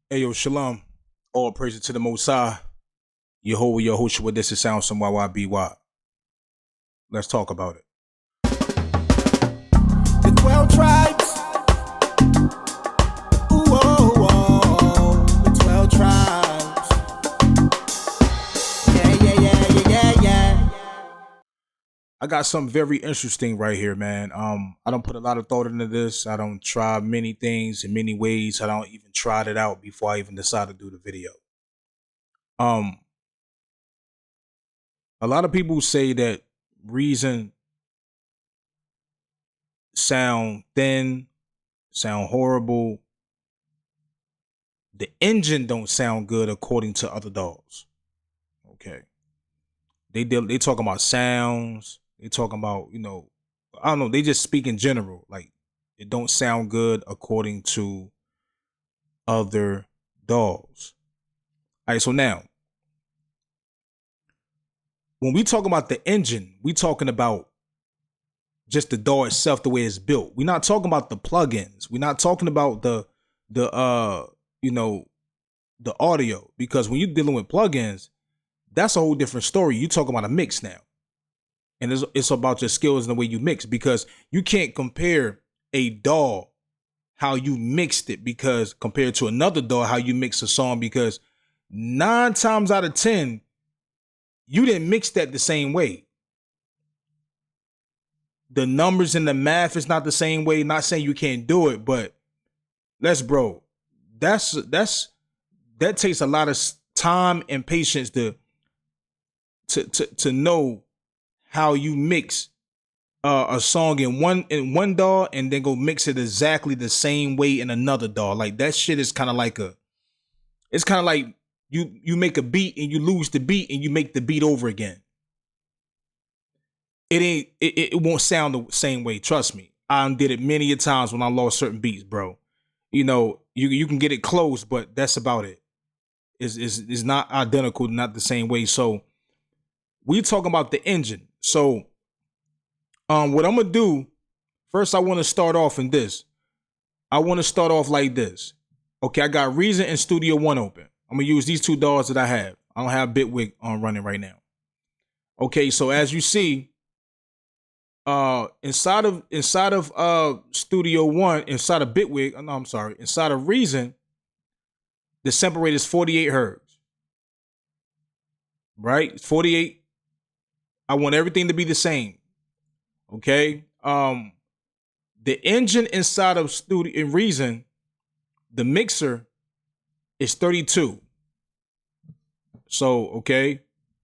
Hey yo, shalom. All praise to the Most High. Yehovah Yehoshua, this is sound some YYBY. Let's talk about it. The 12 tribes. Ooh, oh, oh, the 12 tribes. Yeah. I got something very interesting right here, man. I don't put a lot of thought into this. I don't try many things in many ways. I don't even try it out before I even decide to do the video. A lot of people say that reason sound thin, sound horrible. The engine don't sound good according to other dogs. Okay. They talking about sounds. They talking about, I don't know. They just speak in general. Like it don't sound good according to other dogs. All right. So now, when we talk about the engine, we talking about just the dog itself, the way it's built. We're not talking about the plugins. We're not talking about the the audio, because when you're dealing with plugins, that's a whole different story. You talking about a mix now. And it's about your skills and the way you mix, because you can't compare a DAW, how you mixed it, because compared to another DAW, how you mix a song, because 9 times out of 10, you didn't mix that the same way. The numbers and the math is not the same way. Not saying you can't do it, but that takes a lot of time and patience to know how you mix a song in one DAW and then go mix it exactly the same way in another DAW. Like that shit is kind of like it's kind of like you make a beat and you lose the beat and you make the beat over again. It won't sound the same way. Trust me. I did it many a times when I lost certain beats, bro. You can get it close, but that's about it. It's not identical, not the same way. So we talking about the engine. So what I'm gonna do first, I want to start off in this. I want to start off like this. Okay, I got Reason and Studio One open. I'm gonna use these 2 DAWs that I have. I don't have Bitwig on running right now. Okay, so as you see, inside of Studio One, inside of Bitwig, no, I'm sorry, inside of Reason, the sample rate is 48 hertz. Right? 48. I want everything to be the same. Okay. The engine inside of Studio in Reason, the mixer is 32. So okay.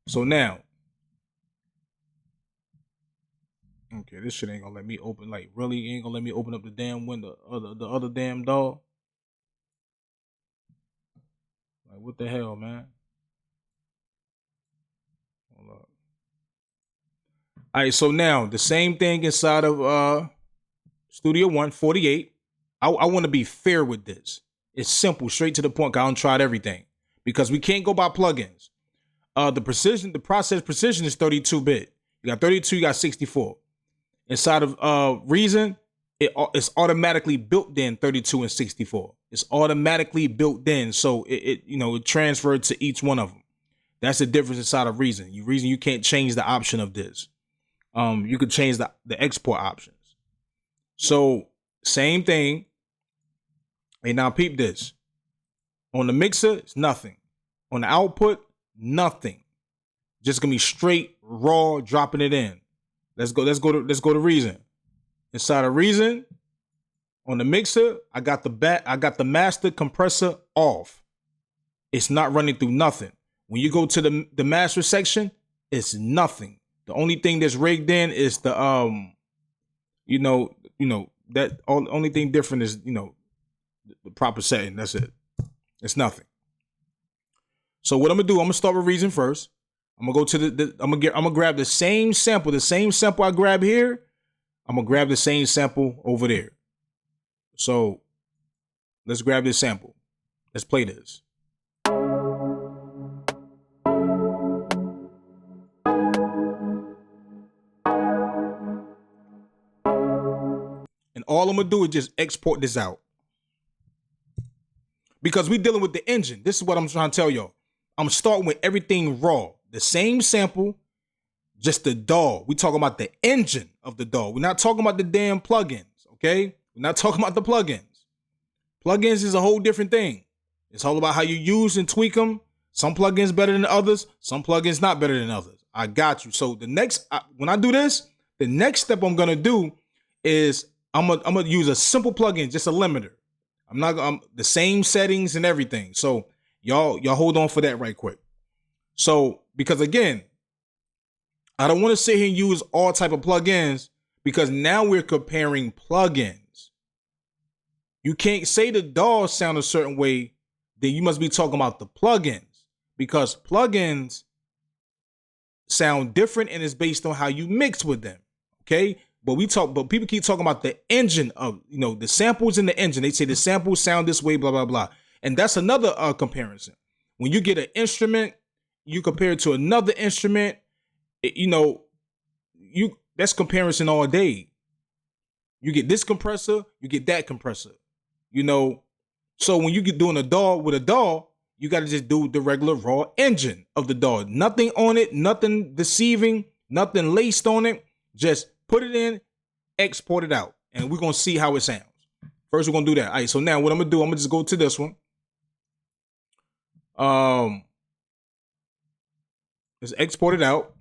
So now, okay, this shit ain't gonna let me open. Like, really ain't gonna let me open up the damn window, the other damn door. Like, what the hell, man? Hold up. All right, so now the same thing inside of Studio One, 48. I want to be fair with this. It's simple, straight to the point. I don't tried everything because we can't go by plugins. The process precision is 32-bit. You got 32, you got 64. Inside of Reason, it's automatically built in 32 and 64. It's automatically built in, so it transferred to each one of them. That's the difference inside of Reason. You can't change the option of this. You could change the export options. So same thing. Hey, now peep this. On the mixer, it's nothing. On the output, nothing. Just gonna be straight raw, dropping it in. Let's go to Reason. Inside of Reason, on the mixer, I got the master compressor off. It's not running through nothing. When you go to the master section, it's nothing. The only thing that's rigged in is the that only thing different is the proper setting. That's it. It's nothing. So what I'm gonna do, I'm gonna start with Reason first. I'm gonna go to I'm gonna grab the same sample I grab here. I'm gonna grab the same sample over there. So let's grab this sample. Let's play this. And all I'm gonna do is just export this out. because we dealing with the engine. This is what I'm trying to tell y'all. I'm starting with everything raw. The same sample, just the DAW. We talking about the engine of the DAW. We're not talking about the damn plugins, okay? We're not talking about the plugins. Plugins is a whole different thing. It's all about how you use and tweak them. Some plugins better than others. Some plugins not better than others. I got you. So the next, when I do this, the next step I'm gonna do is I'm gonna use a simple plugin, just a limiter. I'm the same settings and everything. So y'all hold on for that right quick. So because again, I don't want to sit here and use all type of plugins because now we're comparing plugins. You can't say the DAW sound a certain way, then you must be talking about the plugins because plugins sound different and it's based on how you mix with them. Okay. But people keep talking about the engine of, the samples in the engine. They say the samples sound this way, blah, blah, blah. And that's another comparison. When you get an instrument, you compare it to another instrument, that's comparison all day. You get this compressor, you get that compressor, So when you get doing a DAW with a DAW, you got to just do the regular raw engine of the DAW. Nothing on it, nothing deceiving, nothing laced on it. Just put it in, export it out, and we're going to see how it sounds. First, we're going to do that. All right, so now what I'm going to do, I'm going to just go to this one. Let's export it out.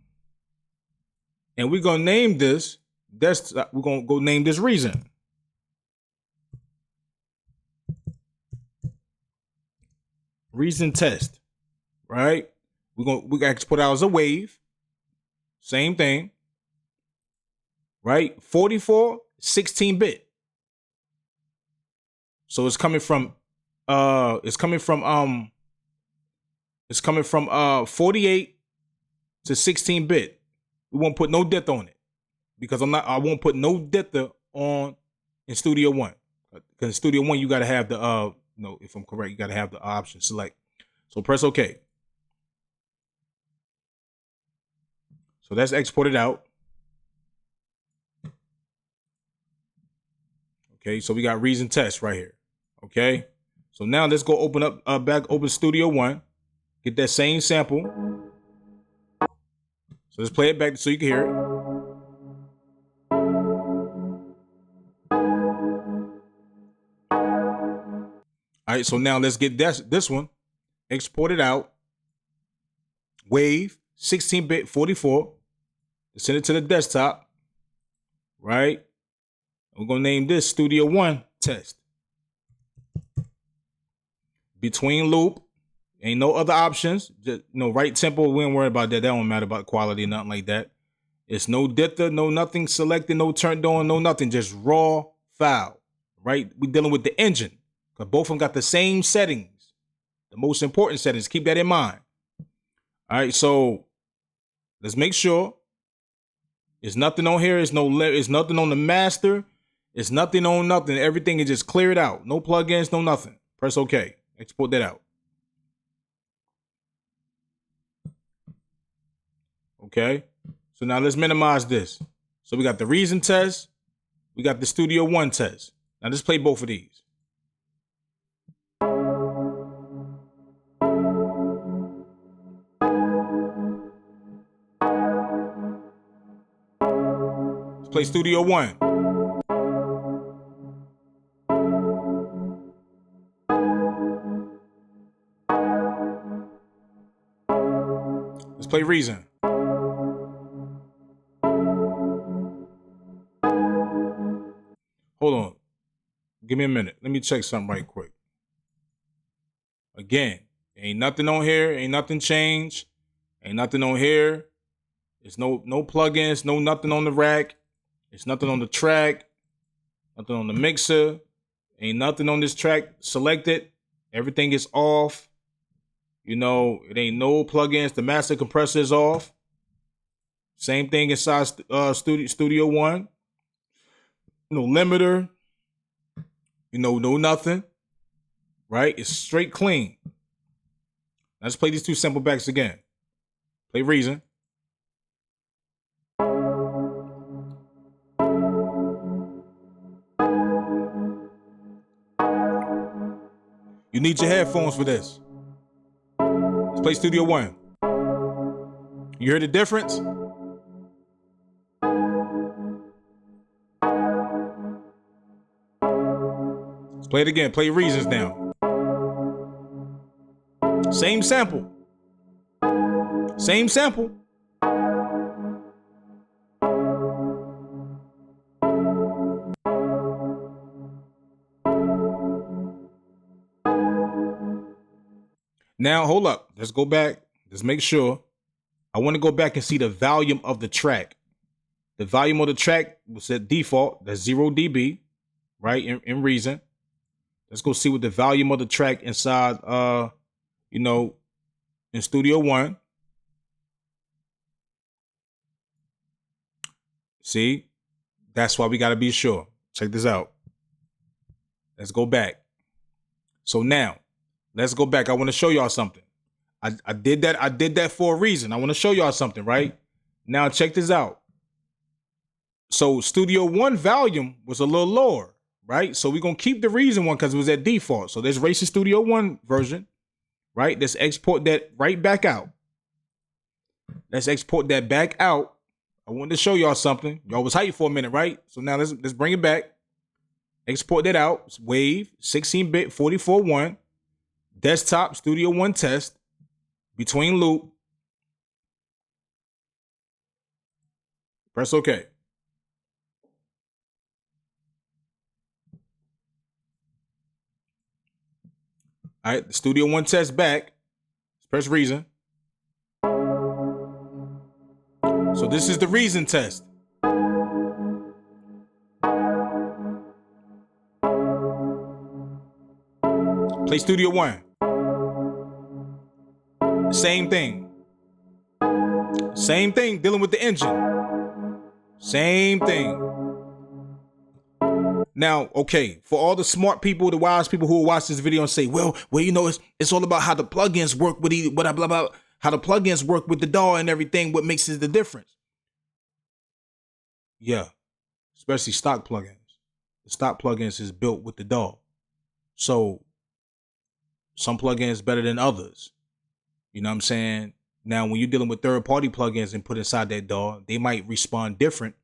And we're going to name this, we're going to go name this Reason. Reason test, right? We're going to export out as a wave. Same thing. Right? 44, 16-bit. So it's coming from 48 to 16-bit. We won't put no depth on it because I won't put no depth on in Studio One. Because in Studio One you gotta have the if I'm correct, you gotta have the option select. So press OK. So that's exported out. Okay, so we got Reason test right here. Okay, so now let's go open up open Studio One, get that same sample. So let's play it back so you can hear it. All right, so now let's get this one exported out. Wave 16-bit 44. Send it to the desktop. Right. We're gonna name this Studio One test. Between loop. Ain't no other options. Just right tempo. We ain't worry about that. That don't matter about quality or nothing like that. It's no dither, no nothing selected, no turned on, no nothing. Just raw file. Right? We dealing with the engine. Because both of them got the same settings. The most important settings. Keep that in mind. All right, so let's make sure. There's nothing on here. It's nothing on the master. It's nothing on nothing. Everything is just cleared out. No plugins, no nothing. Press OK. Export that out. Okay. So now let's minimize this. So we got the Reason test. We got the Studio One test. Now let's play both of these. Let's play Studio One. Let's play Reason. Hold on. Give me a minute. Let me check something right quick. Again, ain't nothing on here. Ain't nothing changed. Ain't nothing on here. There's no plugins, no nothing on the rack. There's nothing on the track. Nothing on the mixer. Ain't nothing on this track selected. Everything is off. It ain't no plugins. The master compressor is off. Same thing inside Studio One. No limiter. No nothing. Right? It's straight clean. Let's play these two sample backs again. Play Reason. You need your headphones for this. Let's play Studio One. You hear the difference? Let's play it again. Play Reasons now. Same sample. Same sample. Now, hold up. Let's go back. Let's make sure. I want to go back and see the volume of the track. The volume of the track was at default. That's 0 dB, right? In Reason. Let's go see what the volume of the track inside, in Studio One. See? That's why we got to be sure. Check this out. Let's go back. So now, let's go back. I want to show y'all something. I did that for a reason. I want to show y'all something, right? Now check this out. So Studio One volume was a little lower, right? So we're going to keep the Reason one because it was at default. So let's erase the Studio One version, right? Let's export that right back out. Let's export that back out. I wanted to show y'all something. Y'all was hyped for a minute, right? So now let's bring it back. Export that out. It's Wave, 16-bit, 44.1. Desktop, Studio One test. Between loop. Press OK. All right, the Studio One test back. Press Reason. So this is the Reason test. Play Studio One. Same thing. Same thing dealing with the engine. Same thing. Now, okay, for all the smart people, the wise people who will watch this video and say, well, it's all about how the plugins work with how the plugins work with the DAW and everything, what makes it the difference. Yeah, especially stock plugins. The stock plugins is built with the DAW. So some plugins better than others. You know what I'm saying? Now, when you're dealing with third-party plugins and put inside that DAW, they might respond different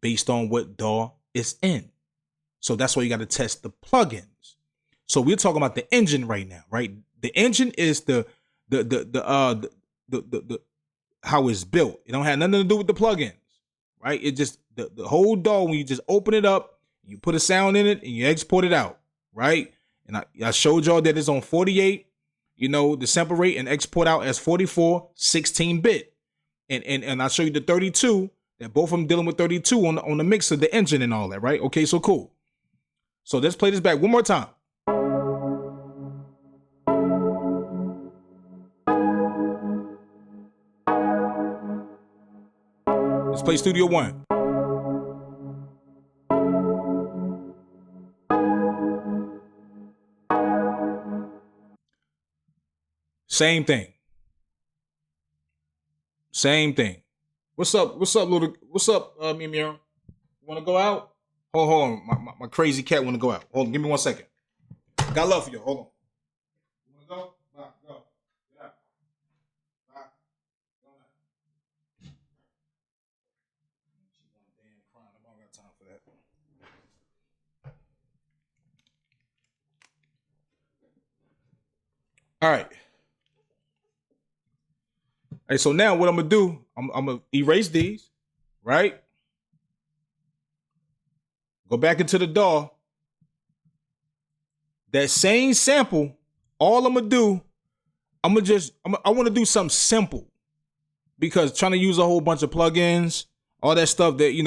based on what DAW it's in. So that's why you got to test the plugins. So we're talking about the engine right now, right? The engine is the how it's built. It don't have nothing to do with the plugins, right? It just the whole DAW, when you just open it up, you put a sound in it and you export it out, right? And I showed y'all that it's on 48. The sample rate, and export out as 44, 16-bit. And I'll show you the 32, that both of them dealing with 32 on the mix of the engine and all that, right? Okay, so cool. So let's play this back one more time. Let's play Studio One. Same thing. Same thing. What's up, little? What's up, Mimir? You want to go out? Hold on. My crazy cat want to go out. Hold on. Give me 1 second. Got love for you. Hold on. You want to go? Bye. Go. Get out. Bye. Go now. She want damn crying. I don't got time for that. All right. Hey, so now what I'm gonna do, I'm gonna erase these, right? Go back into the DAW. That same sample, all I'm gonna do, I want to do something simple, because trying to use a whole bunch of plugins, all that stuff that you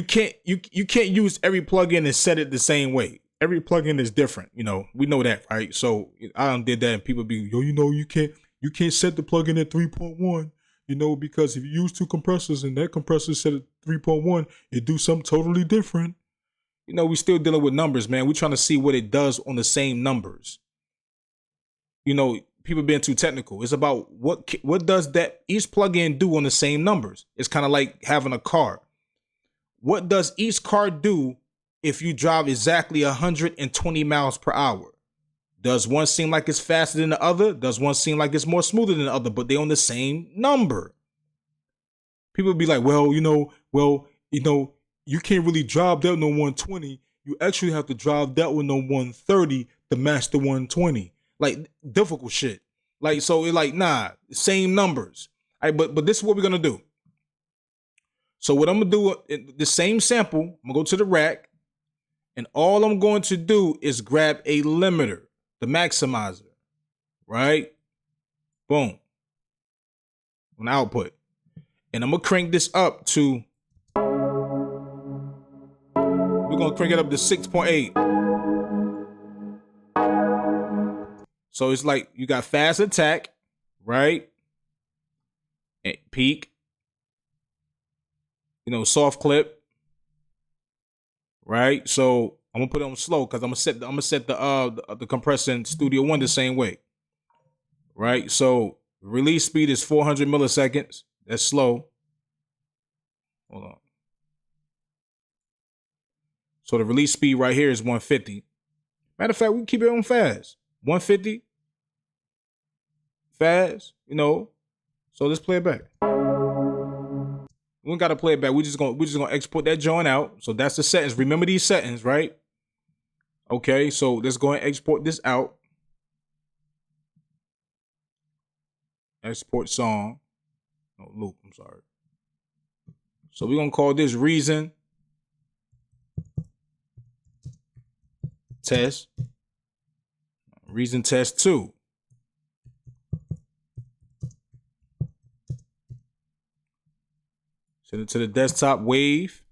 can't use every plugin and set it the same way. Every plugin is different, we know that, right? So I done did that and people be, you can't set the plugin at 3.1, because if you use two compressors and that compressor set at 3.1, it do something totally different. We still dealing with numbers, man. We're trying to see what it does on the same numbers. People being too technical. It's about what does that each plugin do on the same numbers. It's kind of like having a car. What does each car do if you drive exactly 120 miles per hour? Does one seem like it's faster than the other? Does one seem like it's more smoother than the other? But they're on the same number. People be like, well, you can't really drive that one on 120. You actually have to drive that one on 130 to match the 120. Like, difficult shit. Like, so it like, nah, same numbers. All right, but this is what we're gonna do. So what I'm gonna do, the same sample, I'm gonna go to the rack, and all I'm going to do is grab a limiter, the maximizer, right? Boom. On output. And I'm gonna crank this up to, we're gonna crank it up to 6.8. So it's like you got fast attack, right? At peak, soft clip, right? So I'm gonna put it on slow because I'm gonna set the compressor in Studio One the same way, right? So release speed is 400 milliseconds. That's slow. Hold on. So the release speed right here is 150. Matter of fact, we can keep it on fast. 150. Fast, So let's play it back. We don't gotta play it back. We're just gonna export that joint out. So that's the settings. Remember these settings, right? Okay, so let's go and export this out. Export song. No, loop, I'm sorry. So we're gonna call this reason test. Reason test 2. Send it to the desktop wave.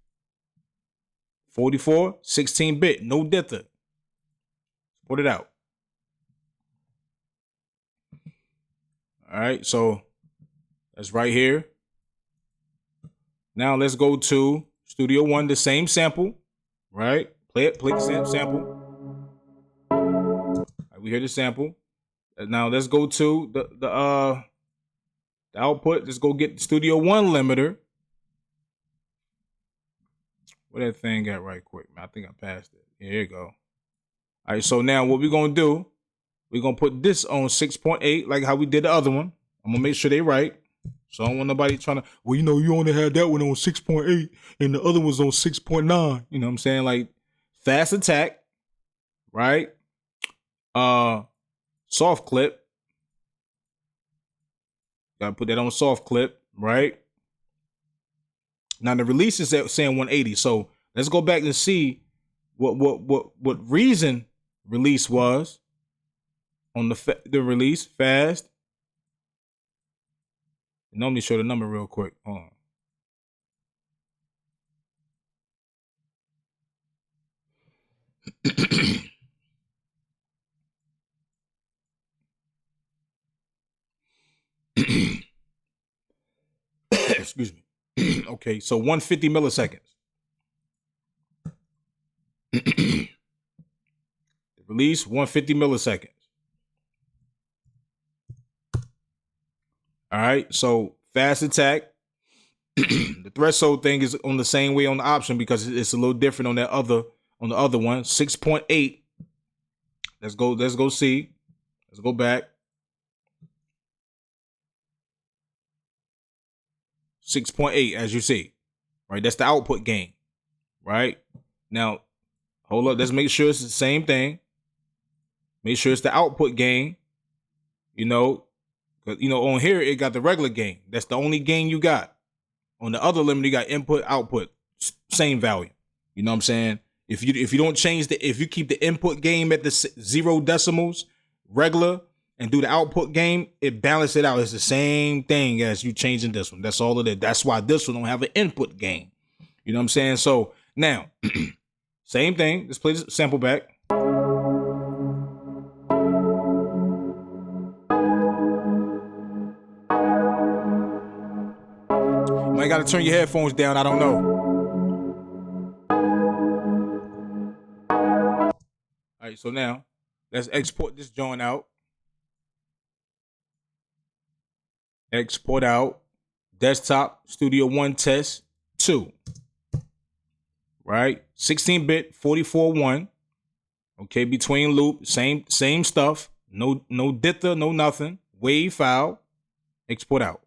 44, 16-bit, no dither. Put it out. All right, so that's right here. Now let's go to Studio One, the same sample, right? Play the same sample. All right, we hear the sample. Now let's go to the output. Let's go get the Studio One limiter. Where that thing at right quick, man? I think I passed it. Here you go. All right, so now what we're going to do, we're going to put this on 6.8 like how we did the other one. I'm going to make sure they right. So I don't want nobody trying to, well, you only had that one on 6.8 and the other one's on 6.9. You know what I'm saying? Like fast attack, right? Soft clip. Got to put that on soft clip, right? Now the release is saying 180. So let's go back and see what reason release was on the release fast. Normally show the number real quick. Hold on. Excuse me. Okay, so 150 milliseconds. The release 150 milliseconds. All right, so fast attack. The threshold thing is on the same way on the option because it's a little different on the other one. 6.8. Let's go see. Let's go back. 6.8, as you see. Right? That's the output gain. Right? Now, hold up. Let's make sure it's the same thing. Make sure it's the output gain. On here it got the regular gain. That's the only gain you got. On the other limit, you got input, output, same value. You know what I'm saying? If you don't change if you keep the input gain at the 0 decimals regular and do the output gain, it balances it out. It's the same thing as you changing this one. That's all of it. That's why this one don't have an input gain. You know what I'm saying? So now, same thing. Let's play this sample back. Might got to turn your headphones down. I don't know. All right, so now let's export this joint out. Export out. Desktop Studio One test 2. Right? 16-bit 44.1. Okay, between loop, same stuff. No dither, no nothing. Wave file, export out.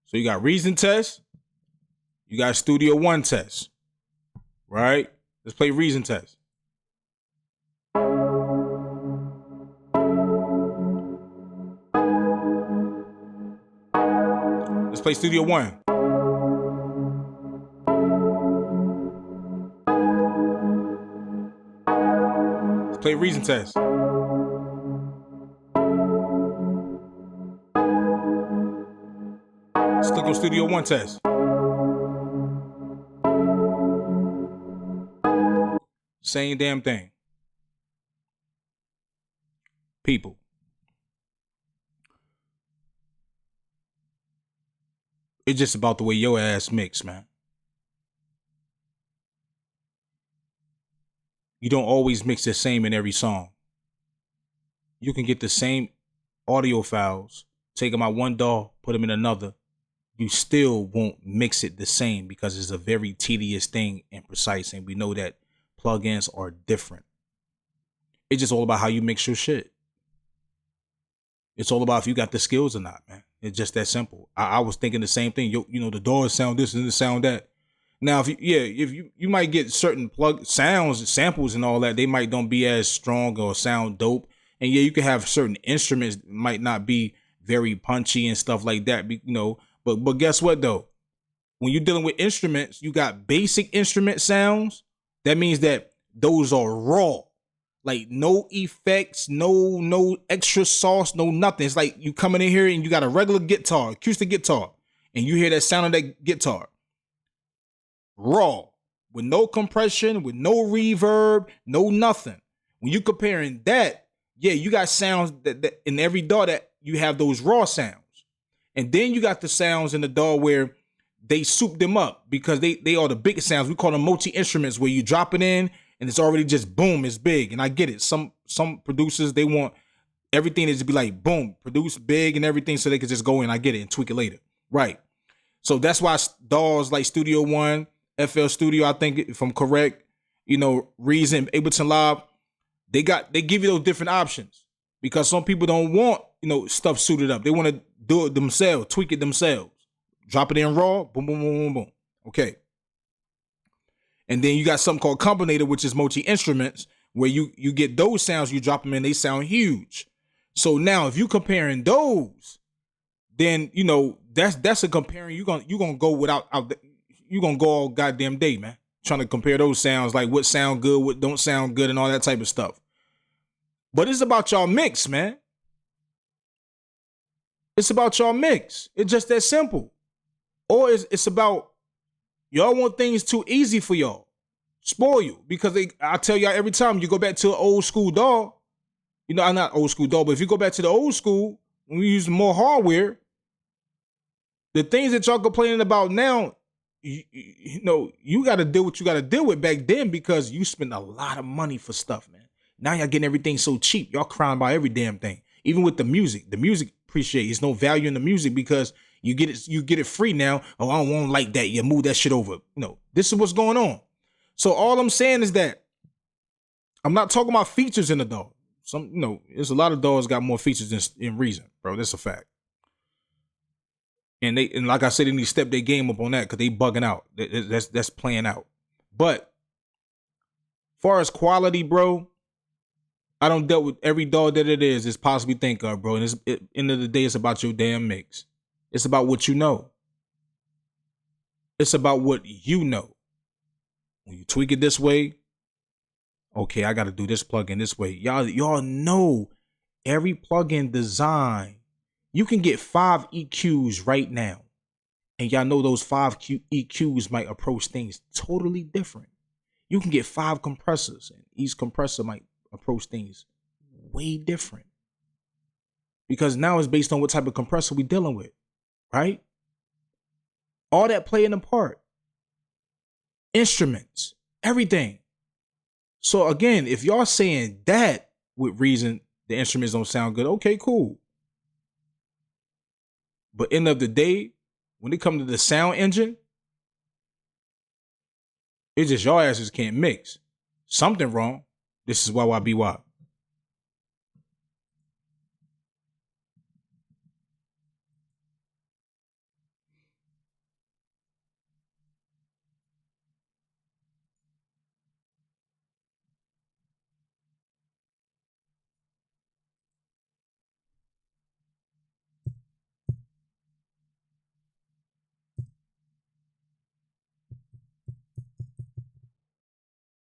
So you got Reason test, you got Studio One test, right? Let's play Reason test. Let's play Studio One. Let's play Reason test. Let's click on Studio One test. Same damn thing. People. It's just about the way your ass mix, man. You don't always mix the same in every song. You can get the same audio files, take them out one DAW, put them in another. You still won't mix it the same because it's a very tedious thing and precise. And we know that plugins are different. It's just all about how you mix your shit. It's all about if you got the skills or not, man. It's just that simple. I was thinking the same thing. You know, the doors sound this and the sound that. Now, if you might get certain plug sounds, samples, and all that, they might don't be as strong or sound dope. And yeah, you can have certain instruments might not be very punchy and stuff like that. You know, but guess what though? When you're dealing with instruments, you got basic instrument sounds. That means that those are raw. Like no effects, no extra sauce, no nothing. It's like you coming in here and you got a regular guitar, acoustic guitar, and you hear that sound of that guitar. Raw, with no compression, with no reverb, no nothing. When you comparing that, yeah, you got sounds that in every DAW that you have those raw sounds. And then you got the sounds in the DAW where they soup them up because they are the biggest sounds. We call them multi-instruments where you drop it in and it's already just boom, it's big. And I get it. Some producers, they want everything to be like boom, produce big and everything so they can just go in. I get it and tweak it later. Right. So that's why DAWs like Studio One, FL Studio, I think if I'm correct, you know, Reason, Ableton Live, they give you those different options because some people don't want, you know, stuff suited up. They want to do it themselves, tweak it themselves, drop it in raw, boom, boom, boom, boom, boom. Okay. And then you got something called Combinator, which is multi-instruments, where you get those sounds, you drop them in, they sound huge. So now if you comparing those, then, you know, that's a comparing, you're gonna go without, you're gonna go all goddamn day, man, trying to compare those sounds, like what sound good, what don't sound good, and all that type of stuff. But it's about y'all mix, man. It's about y'all mix. It's just that simple. Or it's about y'all want things too easy for y'all. Spoil you. Because I tell y'all every time you go back to an old school DAW, you know, I'm not old school DAW, but if you go back to the old school, when we use more hardware, the things that y'all complaining about now, you know, you got to deal with what you got to deal with back then because you spend a lot of money for stuff, man. Now y'all getting everything so cheap. Y'all crying about every damn thing. Even with the music. The music, appreciate it. There's no value in the music because you get it free now. Oh, I don't want like that. You move that shit over. No, this is what's going on. So all I'm saying is that I'm not talking about features in the DAW. Some, you know, there's a lot of DAWs got more features in Reason, bro. That's a fact. And like I said, they need to step their game up on that because they bugging out. That's playing out. But far as quality, bro, I don't dealt with every DAW that it is possibly think of, bro. And end of the day, it's about your damn mix. It's about what you know. It's about what you know. When you tweak it this way, okay, I got to do this plugin this way. Y'all know every plugin design. You can get 5 EQs right now. And y'all know those 5 EQs might approach things totally different. You can get 5 compressors, and each compressor might approach things way different. Because now it's based on what type of compressor we dealing with, right? All that playing a part. Instruments, everything. So again, if y'all saying that with Reason, the instruments don't sound good. Okay, cool. But end of the day, when it comes to the sound engine, it's just y'all asses can't mix. Something wrong. This is YYBY.